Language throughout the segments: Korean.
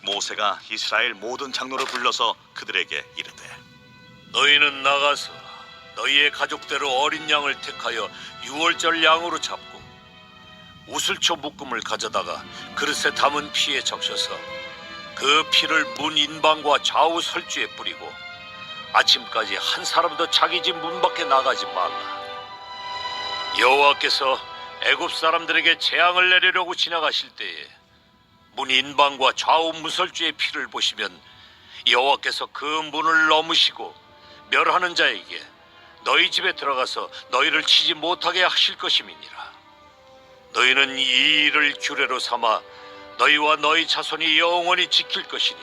모세가 이스라엘 모든 장로를 불러서 그들에게 이르되 너희는 나가서 너희의 가족대로 어린 양을 택하여 유월절 양으로 잡고 우슬초 묶음을 가져다가 그릇에 담은 피에 적셔서 그 피를 문 인방과 좌우 설주에 뿌리고 아침까지 한 사람도 자기 집 문 밖에 나가지 말라. 여호와께서 애굽 사람들에게 재앙을 내리려고 지나가실 때에 문 인방과 좌우 무설주의 피를 보시면 여호와께서 그 문을 넘으시고 멸하는 자에게 너희 집에 들어가서 너희를 치지 못하게 하실 것임이니라. 너희는 이 일을 규례로 삼아 너희와 너희 자손이 영원히 지킬 것이니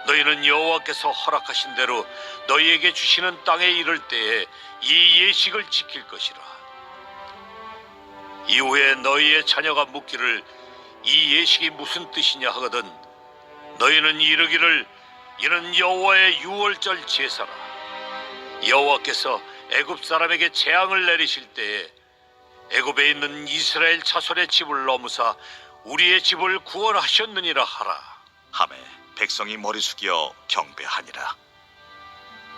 너희는 여호와께서 허락하신 대로 너희에게 주시는 땅에 이를 때에 이 예식을 지킬 것이라. 이후에 너희의 자녀가 묻기를 이 예식이 무슨 뜻이냐 하거든 너희는 이르기를 이는 여호와의 유월절 제사라. 여호와께서 애굽 사람에게 재앙을 내리실 때에 애굽에 있는 이스라엘 자손의 집을 넘으사 우리의 집을 구원하셨느니라 하라. 하매 백성이 머리 숙여 경배하니라.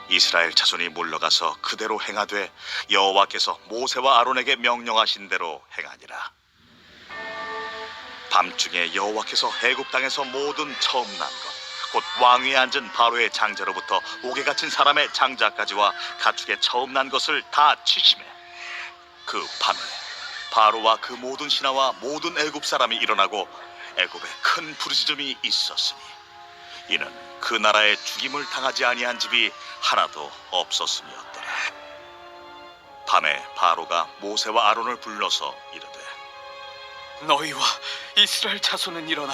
이스라엘 자손이 물러가서 그대로 행하되 여호와께서 모세와 아론에게 명령하신 대로 행하니라. 밤중에 여호와께서 애굽 땅에서 모든 처음 난 것 곧 왕위에 앉은 바로의 장자로부터 옥에 갇힌 사람의 장자까지와 가축의 처음 난 것을 다 치심해 그 밤에 바로와 그 모든 신하와 모든 애굽 사람이 일어나고 애굽에 큰 부르짖음이 있었으니 이는 그 나라에 죽임을 당하지 아니한 집이 하나도 없었음이었더라. 밤에 바로가 모세와 아론을 불러서 이르되 너희와 이스라엘 자손은 일어나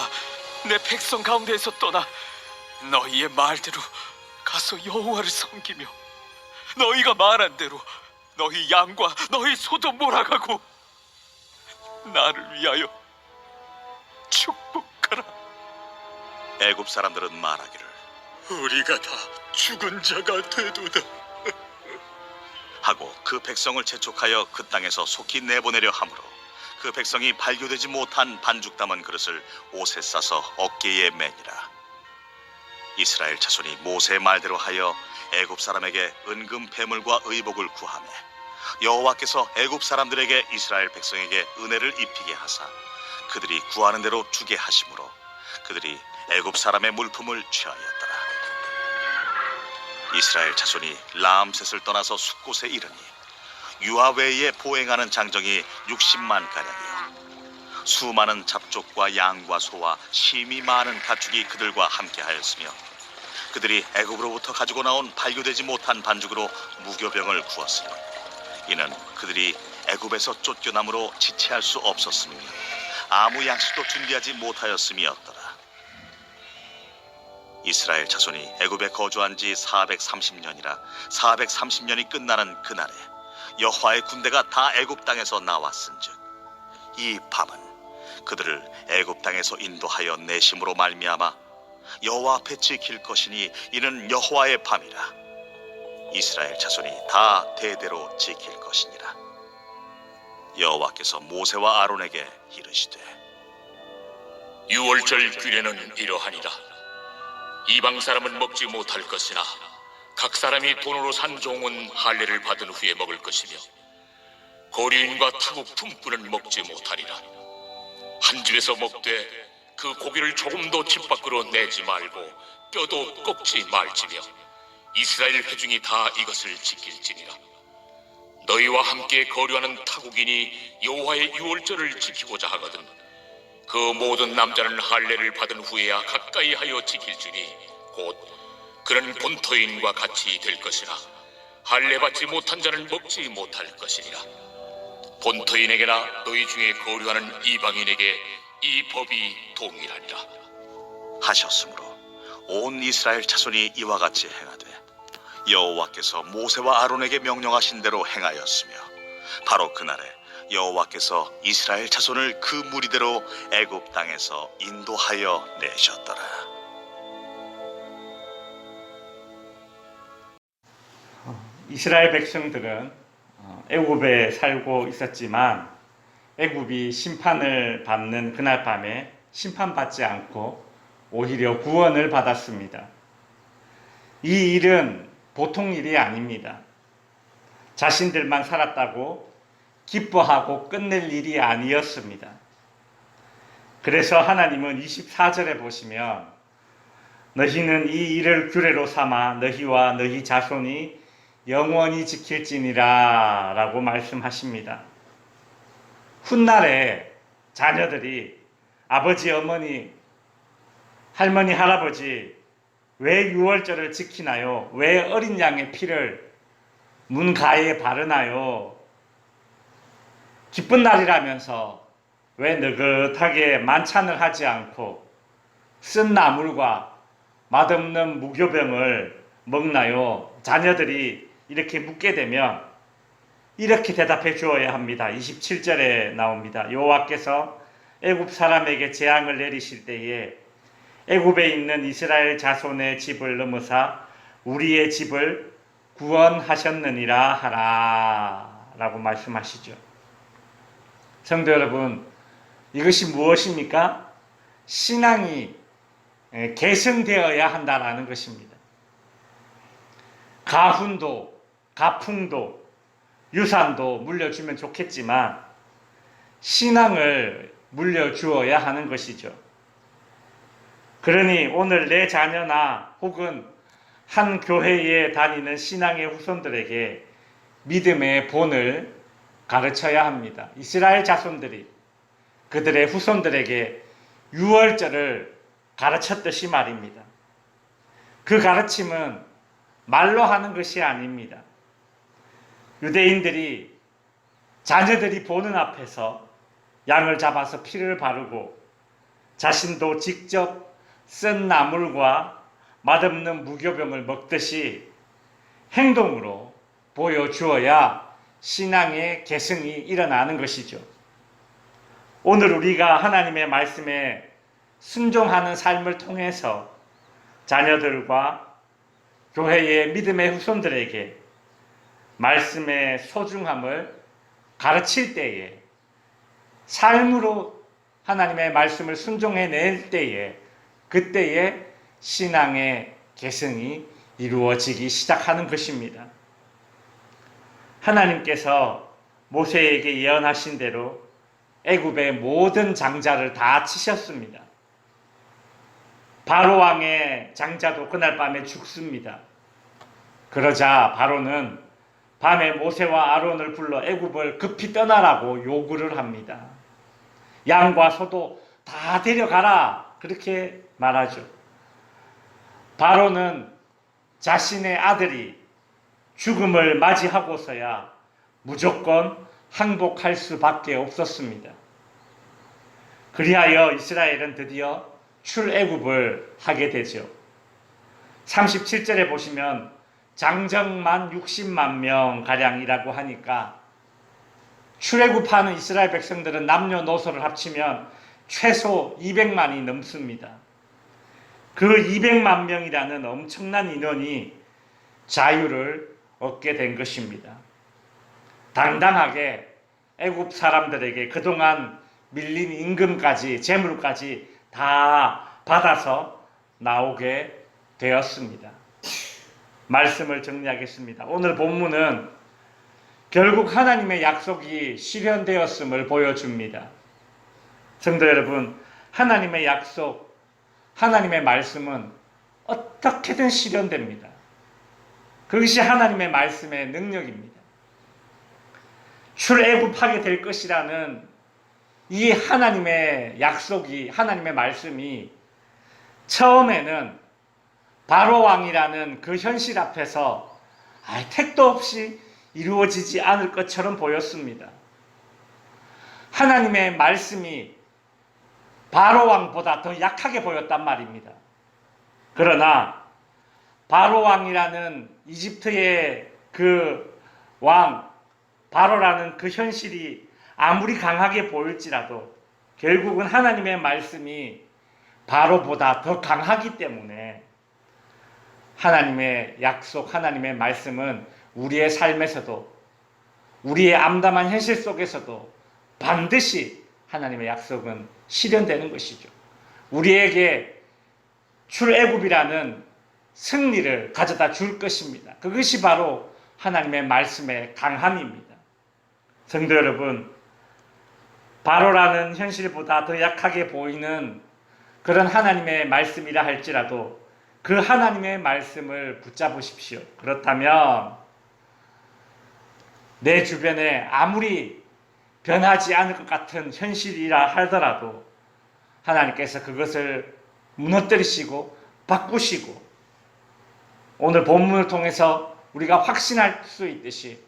내 백성 가운데에서 떠나 너희의 말대로 가서 여호와를 섬기며 너희가 말한 대로 너희 양과 너희 소도 몰아가고 나를 위하여 축복하라. 애굽 사람들은 말하기를 우리가 다 죽은 자가 되도다 하고 그 백성을 재촉하여 그 땅에서 속히 내보내려 하므로 그 백성이 발교되지 못한 반죽 담은 그릇을 옷에 싸서 어깨에 매니라. 이스라엘 자손이 모세의 말대로 하여 애굽 사람에게 은금 패물과 의복을 구하매 여호와께서 애굽 사람들에게 이스라엘 백성에게 은혜를 입히게 하사 그들이 구하는 대로 주게 하심으로 그들이 애굽 사람의 물품을 취하였더라. 이스라엘 자손이 라암셋을 떠나서 숫곳에 이르니 유아 외에 보행하는 장정이 60만 가량이요 수많은 잡족과 양과 소와 심이 많은 가축이 그들과 함께하였으며 그들이 애굽으로부터 가지고 나온 발교되지 못한 반죽으로 무교병을 구웠으니 이는 그들이 애굽에서 쫓겨남으로 지체할 수 없었으며 아무 양식도 준비하지 못하였음이었더라. 이스라엘 자손이 애굽에 거주한 지 430년이라 430년이 끝나는 그날에 여호와의 군대가 다 애굽 땅에서 나왔은즉 이 밤은 그들을 애굽 땅에서 인도하여 내심으로 말미암아 여호와 앞에 지킬 것이니 이는 여호와의 밤이라. 이스라엘 자손이 다 대대로 지킬 것이니라. 여호와께서 모세와 아론에게 이르시되 유월절 규례는 이러하니라. 이방 사람은 먹지 못할 것이나 각 사람이 돈으로 산 종은 할례를 받은 후에 먹을 것이며 거류인과 타국 품꾼은 먹지 못하리라. 한 집에서 먹되 그 고기를 조금도 집 밖으로 내지 말고 뼈도 꺾지 말지며 이스라엘 회중이 다 이것을 지킬지니라. 너희와 함께 거류하는 타국인이 여호와의 유월절을 지키고자 하거든 그 모든 남자는 할례를 받은 후에야 가까이 하여 지킬지니 곧 그는 본토인과 같이 될 것이나 할례 받지 못한 자는 먹지 못할 것이니라. 본토인에게나 너희 중에 거류하는 이방인에게 이 법이 동일하니라 하셨으므로 온 이스라엘 자손이 이와 같이 행하되 여호와께서 모세와 아론에게 명령하신 대로 행하였으며 바로 그날에 여호와께서 이스라엘 자손을 그 무리대로 애굽 땅에서 인도하여 내셨더라. 이스라엘 백성들은 애굽에 살고 있었지만 애굽이 심판을 받는 그날 밤에 심판받지 않고 오히려 구원을 받았습니다. 이 일은 보통 일이 아닙니다. 자신들만 살았다고 기뻐하고 끝낼 일이 아니었습니다. 그래서 하나님은 24절에 보시면 너희는 이 일을 규례로 삼아 너희와 너희 자손이 영원히 지킬지니라 라고 말씀하십니다. 훗날에 자녀들이 아버지, 어머니, 할머니, 할아버지 왜 유월절을 지키나요? 왜 어린 양의 피를 문가에 바르나요? 기쁜 날이라면서 왜 느긋하게 만찬을 하지 않고 쓴 나물과 맛없는 무교병을 먹나요? 자녀들이 이렇게 묻게 되면 이렇게 대답해 주어야 합니다. 27절에 나옵니다. 여호와께서 애굽 사람에게 재앙을 내리실 때에 애굽에 있는 이스라엘 자손의 집을 넘어사 우리의 집을 구원하셨느니라 하라 라고 말씀하시죠. 성도 여러분, 이것이 무엇입니까? 신앙이 계승되어야 한다라는 것입니다. 가훈도, 가풍도, 유산도 물려주면 좋겠지만 신앙을 물려주어야 하는 것이죠. 그러니 오늘 내 자녀나 혹은 한 교회에 다니는 신앙의 후손들에게 믿음의 본을 가르쳐야 합니다. 이스라엘 자손들이 그들의 후손들에게 유월절을 가르쳤듯이 말입니다. 그 가르침은 말로 하는 것이 아닙니다. 유대인들이 자녀들이 보는 앞에서 양을 잡아서 피를 바르고 자신도 직접 쓴 나물과 맛없는 무교병을 먹듯이 행동으로 보여주어야 신앙의 계승이 일어나는 것이죠. 오늘 우리가 하나님의 말씀에 순종하는 삶을 통해서 자녀들과 교회의 믿음의 후손들에게 말씀의 소중함을 가르칠 때에 삶으로 하나님의 말씀을 순종해낼 때에 그때에 신앙의 계승이 이루어지기 시작하는 것입니다. 하나님께서 모세에게 예언하신 대로 애굽의 모든 장자를 다 치셨습니다. 바로 왕의 장자도 그날 밤에 죽습니다. 그러자 바로는 밤에 모세와 아론을 불러 애굽을 급히 떠나라고 요구를 합니다. 양과 소도 다 데려가라 그렇게 말하죠. 바로는 자신의 아들이 죽음을 맞이하고서야 무조건 항복할 수밖에 없었습니다. 그리하여 이스라엘은 드디어 출애굽을 하게 되죠. 37절에 보시면 장정만 60만 명 가량이라고 하니까 출애굽하는 이스라엘 백성들은 남녀노소를 합치면 최소 200만이 넘습니다. 그 200만 명이라는 엄청난 인원이 자유를 얻게 된 것입니다. 당당하게 애굽 사람들에게 그동안 밀린 임금까지 재물까지 다 받아서 나오게 되었습니다. 말씀을 정리하겠습니다. 오늘 본문은 결국 하나님의 약속이 실현되었음을 보여줍니다. 성도 여러분, 하나님의 약속, 하나님의 말씀은 어떻게든 실현됩니다. 그것이 하나님의 말씀의 능력입니다. 출애굽하게 될 것이라는 이 하나님의 약속이, 하나님의 말씀이 처음에는 바로 왕이라는 그 현실 앞에서 택도 없이 이루어지지 않을 것처럼 보였습니다. 하나님의 말씀이 바로 왕보다 더 약하게 보였단 말입니다. 그러나 바로 왕이라는 이집트의 그 왕, 바로라는 그 현실이 아무리 강하게 보일지라도 결국은 하나님의 말씀이 바로보다 더 강하기 때문에 하나님의 약속, 하나님의 말씀은 우리의 삶에서도, 우리의 암담한 현실 속에서도 반드시 하나님의 약속은 실현되는 것이죠. 우리에게 출애굽이라는 승리를 가져다 줄 것입니다. 그것이 바로 하나님의 말씀의 강함입니다. 성도 여러분, 바로라는 현실보다 더 약하게 보이는 그런 하나님의 말씀이라 할지라도 그 하나님의 말씀을 붙잡으십시오. 그렇다면 내 주변에 아무리 변하지 않을 것 같은 현실이라 하더라도 하나님께서 그것을 무너뜨리시고 바꾸시고 오늘 본문을 통해서 우리가 확신할 수 있듯이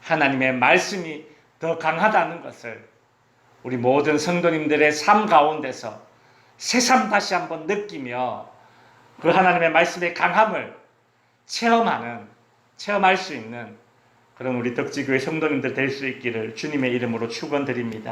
하나님의 말씀이 더 강하다는 것을 우리 모든 성도님들의 삶 가운데서 새삼 다시 한번 느끼며 그 하나님의 말씀의 강함을 체험할 수 있는 그런 우리 덕지교회 성도님들 될 수 있기를 주님의 이름으로 축원드립니다.